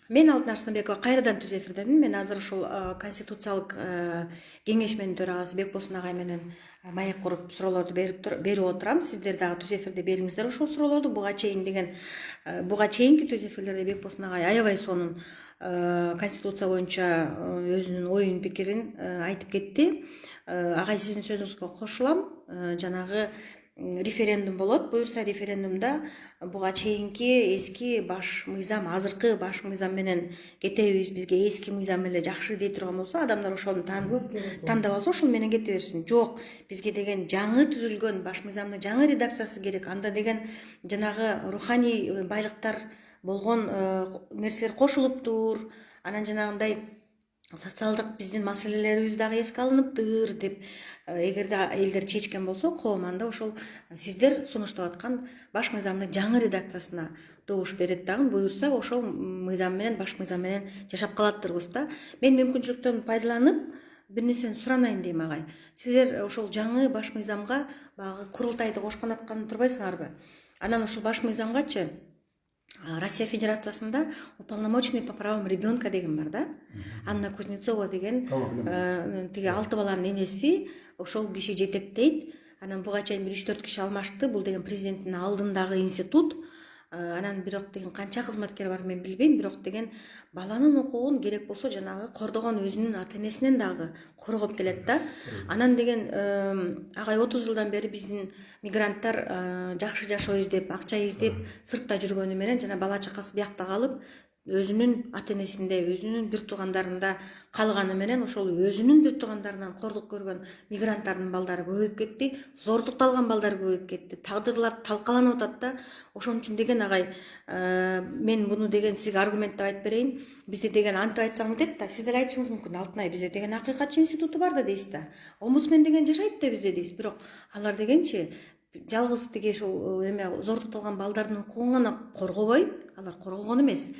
Мен Алтын Арсанбекова кайрадан түз эфирдемин. Мен азыр ушул конституциялык кеңешменин төрагасы Бекболсун агай менен маек куруп суроолорду берип отурам. Сиздер дагы түз эфирде бериңиздер ошол суроолорду. Буга чейинки түз эфирлерде Бекболсун агай аябай сонун конституция боюнча өзүнүн оюн пикирин айтып кетти. Агай, сиздин сөзүңүзгө кошулам. Жанагы референдум болот. Буюрса референдумда буга чейинки эски баш мыйзам, азыркы баш мыйзам менен кетебиз, бизге эски мыйзам эле жакшы дей турган болсо, адамдар ошону тандабаса ошол менен кете берсин. Жок, бизге деген жаңы түзүлгөн баш мыйзамдын жаңы редакциясы керек. Анда деген жанагы руханий байлыктар болгон нерселер кошулуптур. Анан жанагындай социалдык биздин маселелерибиз дагы эске алыныптыр деп, эгерде элдер чечкен болсо, коом анда ошол сиздер сунуштап аткан баш мыйзамдын жаңы редакциясына добуш берет дагы. Буюрса ошол мыйзам менен, баш мыйзам менен жашап калаттырбыз да. Мен мүмкүнчүлүктөн пайдаланып бир нерсени суранайын дейм, агай. Сиздер ошол жаңы баш мыйзамга баягы курултайды кошкон атканын турбайсыңарбы? Анан ушул баш мыйзамгачы Россия Федерациясында уполномоченный по правам ребенка деген бар да. Анна Кузнецова деген тиги 6 баланын энеси, ошол киши жетектейт. Анан буга чейин 3-4 киши алмашты. Бул деген президенттин алдындагы институт. Анан бирок деген канча кызматкер бар мен билбейм, бирок деген баланын укугун керек болсо жанагы кордогон өзүнүн ата энесинен дагы коргоп келет да. Анан деген агай 30 жылдан бери биздин мигранттар жакшы жашоо издеп, акча издеп сыртта жүргөнү менен жана бала чакасы биякта калып, өзүнүн ата энесинде, өзүнүн бир туугандарында калганы менен ошол өзүнүн бир туугандарынан кордук көргөн мигранттардын балдары көбөйүп кетти, зордукталган балдар көбөйүп кетти, тагдырлар талкаланып атат да. Ошон үчүн деген агай, мен буну деген сизге аргументтеп айтып берейин. Бизде деген антип айтсаң дейт да, сиз деле айтышыңыз мүмкүн. Алтынай, бизде деген акыйкатчы институту бар да дейсиз да. Омбудсмен деген жашайт да бизде дейсиз. Бирок алар дегенчи жалгыз тиги ушул эме зордукталган балдардын укугун гана коргобой, алар коргогон эмес.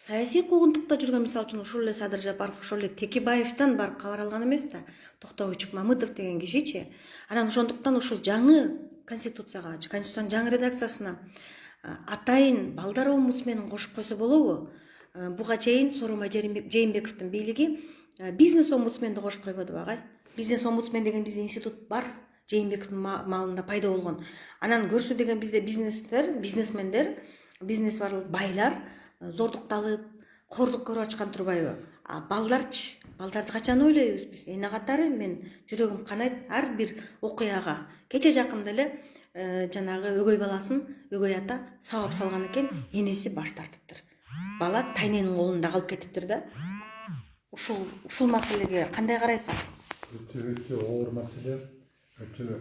Саясий куугунтукта жүргөн, мисалы үчүн ушул эле Садыр Жапаров, ошол эле Текебаевден барып кабар алган эмес да. Токтогучук Мамытов деген кишичи. Анан ошондуктан ушул жаңы конституцияга, конституциянын жаңы редакциясына атайын балдар омбудсменин кошуп койсо болобу? Буга чейин Сооронбай Жээнбековдун бийлиги бизнес омбудсменди кошуп койбодубу, агай? Бизнес омбудсмен деген бизде институт бар. Жээнбековдун маалында пайда болгон. Анан көрсө деген бизде бизнесмендер, бизнес барлык байлар зордукталып, кордук көрүп ачкан турбайбы? А балдарчы? Балдарды качан ойлойбуз биз? Эне катары мен жүрөгүм канайт ар бир окуяга. Кече жакында эле жанагы өгөй баласын өгөй ата сабап салган экен, энеси баш тартыптыр. Бала тайненин колунда калып кетиптир да. Ушул маселеге кандай карайсың? Өтө оор маселе. Өтө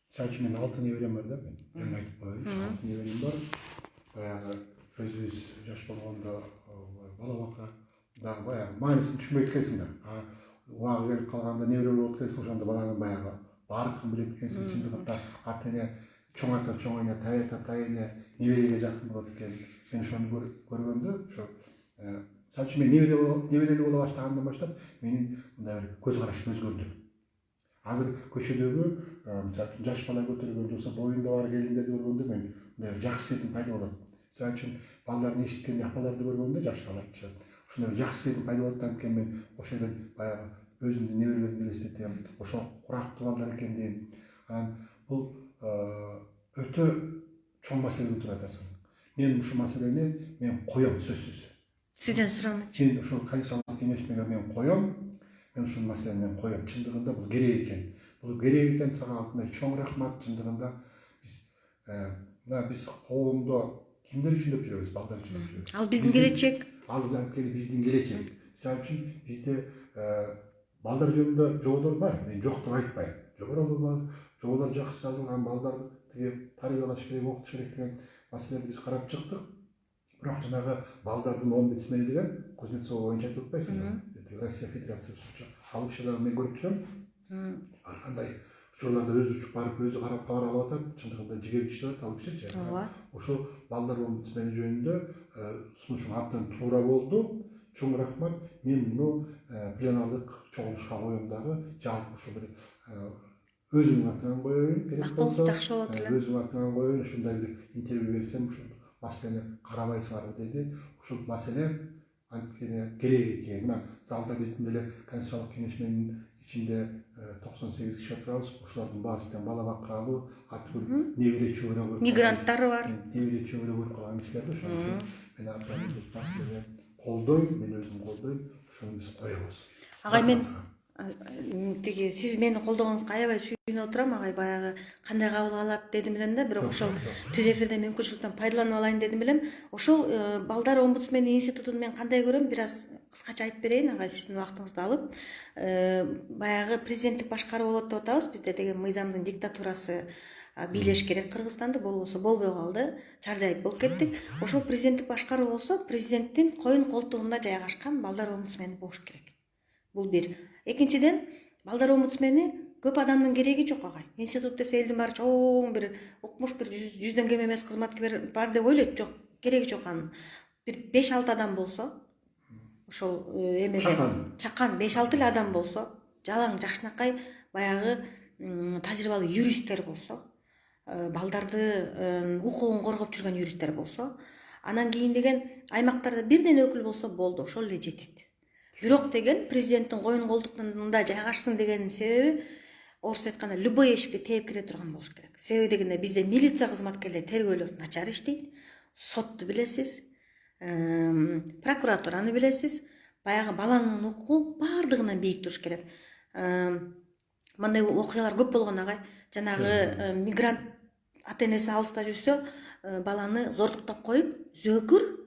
сачы мен 6 неберем бар да, мен айтып коеюн. 6 неберем бар. Баягы өзүбүз жаш болгондо бала бакка дагы баягы маанисин түшүнбөйт экенсиң да. Убагы келип калганда небере болуп экенсиң, ошондо баланын баягы баардыгын билет экенсиң. Чындыгында ата эне чоң ата чоң эне, тай ата тай эне небереге жакын болот экен. Мен ошону көргөндө ошо сачы мен неберелүү боло баштагандан баштап менин мындай бир көз карашым өзгөрдү. Азыр көчөдөгү мисалы жаш бала көтөргөн болсо, боюнда бар келиндерди көргөндө мен мындай жакшы сезим пайда болот. Мисалы үчүн балдарды эшиткенде, апаларды көргөндө жашаларчы ушундай жакшы сезим пайда болот. Анткени мен ошол эле баягы өзүмдүн неберелеримди элестетем, ошо курактуу балдар экен дейм. Анан бул өтө чоң маселе туруп атасың. Мен ушул маселени мен коем сөзсүз. Сизден суранат. Мен ушул конституциялык кеңешмеге мен коем. Мен ушул маселени коем. Чындыгында бул керек экен. Бул керек экен, сага Алтынай чоң рахмат. Чындыгында биз коомдо кимдер үчүн деп жүрөбүз? Балдар үчүн деп жүрөбүз. Ал биздин келечек. Ал биздин келечек. Мисалы үчүн бизде балдар жөнүндө жоболор бар. Мен жок деп айтпайм. Жоболор бар. Жоболор жакшы жазылган, балдар тиги тарбиялаш керек, окутуш керек деген маселени биз карап чыктык. Бирок жанагы балдардын омбудсмени деген Кузнецова боюнча айтып атпайсыңбы? Россия Федерациясы ал кишилерди мен көрүп жүрөм. Андай учурларда өзү учуп барып, өзү карап кабар алып атат. Чындыгында жигер күчтөр алып кишичи. Ошо балдар омбудсмени жөнүндө сунушум абдан туура болду. Чоң рахмат. Мен муну пленардык чогулушка коем дагы. Жалпы ушу бир өзүмдүн атынан коеюн керек болсо. Жакшы болот эле. Өзүмдүн атынан коеюн, ушундай бир интервью берсем, ушул маселени карабайсыңарбы деди. Ушул маселе анткени керек экен. Мына залда биздин деле Конституциялык кеңешменин ичинде 98 киши отурабыз. Ошолордун баарысынан бала баккалуу, аткүл небере чөбөрө көрүп Мигранттары бар. Небере чөбөрө көрүп калган кишилер да. Ошон үчүн мен атайын маселени колдойм, мен өзүм колдойм. Ошону биз коебуз. Агай, мен тиги сиз мени колдогонуңузга аябай сүйүнүп отурам. Агай баягы кандай кабыл алат дедим элем да, бирок ошол түз эфирден мүмкүнчүлүктөн пайдаланып алайын дедим элем. Ошол балдар омбудсмени институтун мен кандай көрөм, бир аз кыскача айтып берейин агай, сиздин убактыңызды алып. Баягы президенттик башкаруу болот деп атабыз бизде, деген мыйзамдын диктатурасы бийлеш керек Кыргызстанды, болбосо болбой калды, чаржайып болуп кеттик. Ошол президенттик башкаруу болсо, президенттин коюн колтугунда жайгашкан балдар омбудсмени болуш керек. Бул бир. Экинчиден, балдар омбудсмени көп адамдын кереги жок агай. Институт десе элдин баары чоң бир укмуш, бир 100дөн кем эмес кызматкер бар деп ойлойт. Жок, кереги жок анын. Бир 5-6 адам болсо, ошол эмеден чакан 5-6 эле адам болсо, жалаң жакшынакай баягы тажрыйбалуу юристтер болсо, балдарды укугун коргоп жүргөн юристтер болсо, анан кийин деген аймактарда бирден өкүл болсо болду, ошол эле жетет. Бирок деген президенттин коюн колтугунда жайгашсын дегенин себеби, орусча айтканда, любой эшикти тээп кире турган болуш керек. Себеби дегенде бизде милиция кызматкерлери, тергөөлөр начар иштейт, сотту билесиз, прокуратураны билесиз, баягы баланын укугу баардыгынан бийик туруш керек. Мындай окуялар көп болгон агай. Жанагы мигрант ата-энеси алыста жүрсө, баланы зордуктап коюп, зөөкүр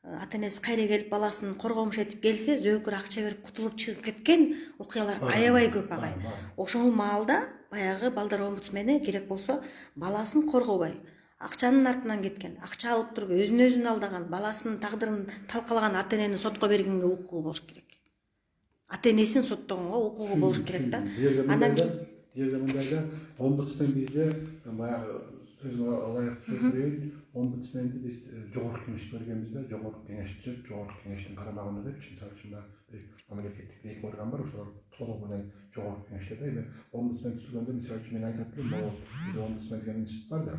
ата-энеси кайра келип баласын коргомуш этип келсе, зөөкүр акча берип кутулуп чыгып кеткен окуялар аябай көп агай. Ошол маалда баягы балдар омбудсмени керек болсо баласын коргобой, акчанын артынан кеткен, акча алып туруп өзүн алдаган, баласынын тагдырын талкалаган ата-энени сотко бергенге укугу болуш керек. Ата-энесин соттогонго укугу болуш керек да. Андан мындайда омбудсмен бизде баягы сөзүңө ылайык жооп берейин. Омбудсменди биз жогорку кеңешке бергенбиз да, жогорку кеңеш түзүп, жогорку кеңештин карамагында деп, мисалы үчүн бир мамлекеттик эки орган бар, ошолор толугу менен жогорку кеңеште да. Эми омбудсмен түзүлгөндө мисалы үчүн мен айтат элем, могу бизде омбудсмен деген институт бар да.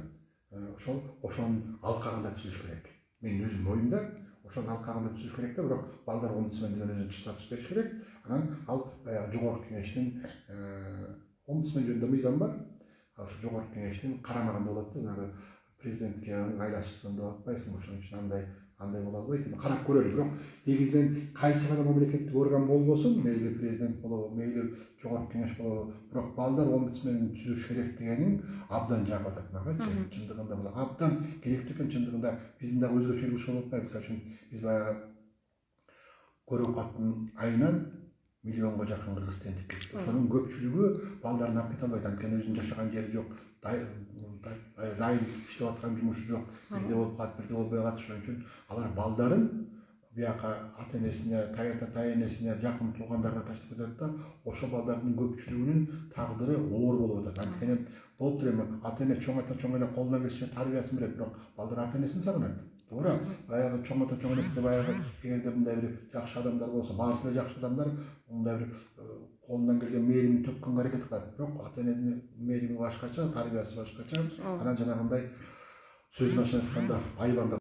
Ошонун алкагында түзүлүш керек. Менин өзүмдүн оюмда ошонун алкагында түзүлүш керек да, бирок балдар омбудсмен деген өзүнүн статус бериш керек. Анан ал баягы жогорку кеңештин омбудсмен жөнүндө мыйзам бар. Ошо жогорку кеңештин карамагында болот да, жанагы президентке ыңгайлашсын деп атпайсың, ошон үчүн андай боло албайт. Эми карап көрөлү, бирок негизинен кайсы гана мамлекеттик орган болбосун, мейли президент болобу, мейли жогорку кеңеш болобу, бирок балдар омбудсменин түзүш керек дегенин абдан жагып атат мага. Чындыгында бул абдан керектүү экен. Чындыгында биздин дагы өзгөчөлүгүбүз болуп атпайбы? Мисалы үчүн биз баягы көрөкпаттын айынан миллионго жакын кыргыз тентип кетти. Ошонун көпчүлүгү балдарын алып кете албайт, анткени өзүнүн жашаган жери жок, дайым иштеп аткан жумушу жок, бирде болуп калат, бирде болбой калат. Ошон үчүн алар балдарын бияка ата-энесине, тайэнесине, жакын туугандарына таштап кетет да, ошол балдардын көпчүлүгүнүн тагдыры оор болуп атат. Анткени болуптур эми ата-эне чоң эле колунан келишинче тарбиясын берет, бирок балдар ата-энесин сагынат. Туура, баягы чоң эместе баягы эгерде мындай бир жакшы адамдар болсо, баарысы эле жакшы адамдар мындай бир колунан келген мээримин төккөнгө аракет кылат. Бирок ата-эненин мээрими башкача, тарбиясы башкача. Анан жанагындай сөзүн ачып айтканда айбанда